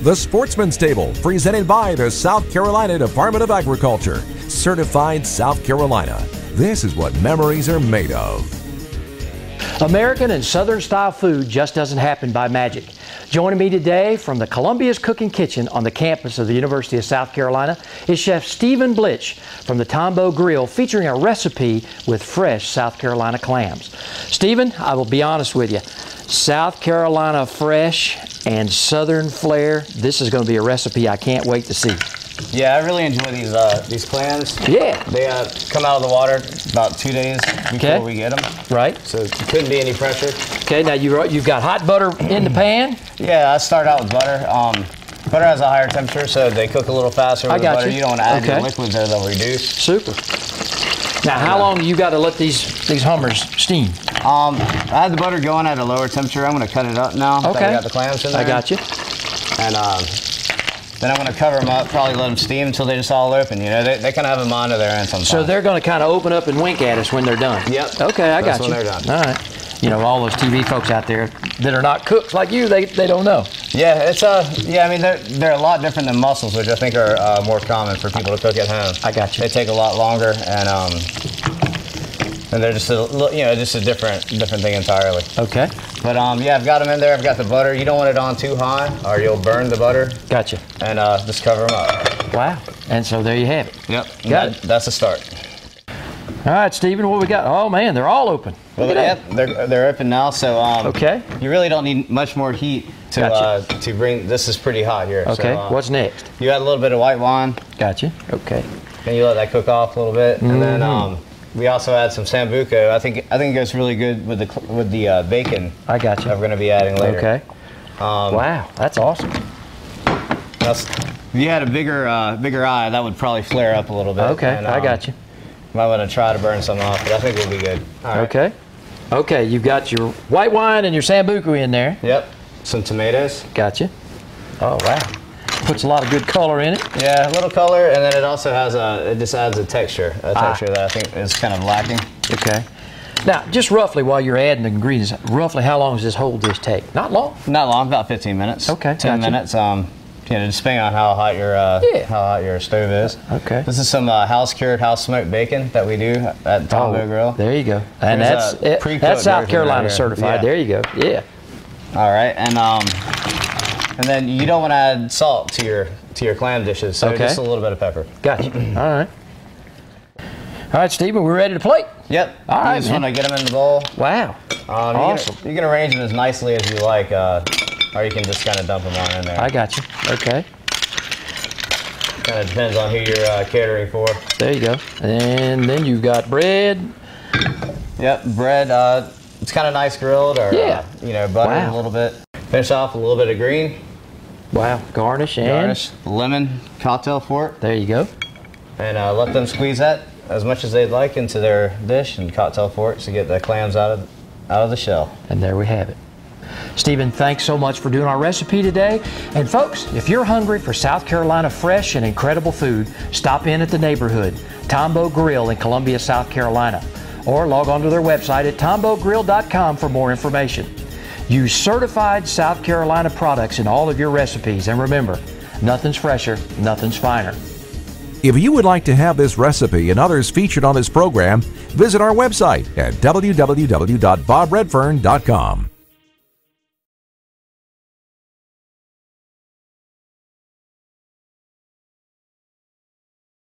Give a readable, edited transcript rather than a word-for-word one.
The Sportsman's Table, presented by the South Carolina Department of Agriculture. Certified South Carolina. This is what memories are made of. American and Southern style food just doesn't happen by magic. Joining me today from the Columbia's Cooking Kitchen on the campus of the University of South Carolina is Chef Steven Blitch from the Tombo Grille, featuring a recipe with fresh South Carolina clams. Steven, I will be honest with you, South Carolina fresh and Southern flair, this is going to be a recipe I can't wait to see. Yeah, I really enjoy these clams. Yeah. They come out of the water about 2 days before we get them. Right. So it couldn't be any pressure. Okay, now you've got hot butter in the pan? Yeah, I start out with butter. Butter has a higher temperature, so they cook a little faster with butter. You don't want to add any liquids there, they'll reduce. Super. Now, how long do you got to let these hummers steam? I had the butter going at a lower temperature. I'm going to cut it up now. Okay. That we got the clams in there. I got you. And then I'm going to cover them up, probably let them steam until they just all open. You know, they kind of have them onto their end sometimes. So they're going to kind of open up and wink at us when they're done? Yep. Okay, I got you. That's when they're done. All right. You know, all those TV folks out there that are not cooks like you, they don't know. Yeah, it's I mean, they're a lot different than mussels, which I think are more common for people to cook at home. I got you. They take a lot longer, and they're just a different thing entirely. Okay. But yeah, I've got them in there. I've got the butter. You don't want it on too high, or you'll burn the butter. Gotcha. And just cover them up. Wow. And so there you have it. Yep. Got it. That's the start. All right, Steven, what we got? Oh man, they're all open. Well, they're open now. So okay. You really don't need much more heat to bring. This is pretty hot here. Okay. So, what's next? You add a little bit of white wine. Gotcha. Okay. And you let that cook off a little bit, and then we also add some sambuco. I think it goes really good with the bacon. I got you. That we're going to be adding later. Okay. Wow, that's awesome. If you had a bigger eye, that would probably flare up a little bit. Okay, and, I got you. Might want to try to burn some off, but I think we'll be good. All right. Okay. Okay, you've got your white wine and your sambuco in there. Yep. Some tomatoes. Gotcha. Oh wow. Puts a lot of good color in it. Yeah, a little color, and then it also has it just adds a texture that I think is kind of lacking. Okay. Now, just roughly while you're adding the ingredients, roughly how long does this take? Not long? Not long, about 15 minutes. Okay. 10 minutes. Just depending on how hot your stove is. Okay. This is some house cured, house smoked bacon that we do at Tombo Grille. There you go. And that's South Carolina certified. Yeah. There you go. Yeah. All right, and then you don't want to add salt to your clam dishes, so just a little bit of pepper. Gotcha. All right. All right, Steven, we're ready to plate. Yep. All right, you just want to get them in the bowl. Wow. Awesome. You can arrange them as nicely as you like, or you can just kind of dump them on in there. I got you. Okay. Kind of depends on who you're catering for. There you go. And then you've got bread. Yep, bread. It's kind of nice grilled, or buttered a little bit. Finish off with a little bit of green. Wow. Garnish lemon cocktail fork. There you go. And let them squeeze that as much as they'd like into their dish and cocktail forks to get the clams out of the shell. And there we have it. Steven, thanks so much for doing our recipe today. And folks, if you're hungry for South Carolina fresh and incredible food, stop in at the neighborhood, Tombo Grille in Columbia, South Carolina. Or log on to their website at tombogrille.com for more information. Use certified South Carolina products in all of your recipes. And remember, nothing's fresher, nothing's finer. If you would like to have this recipe and others featured on this program, visit our website at www.bobredfern.com.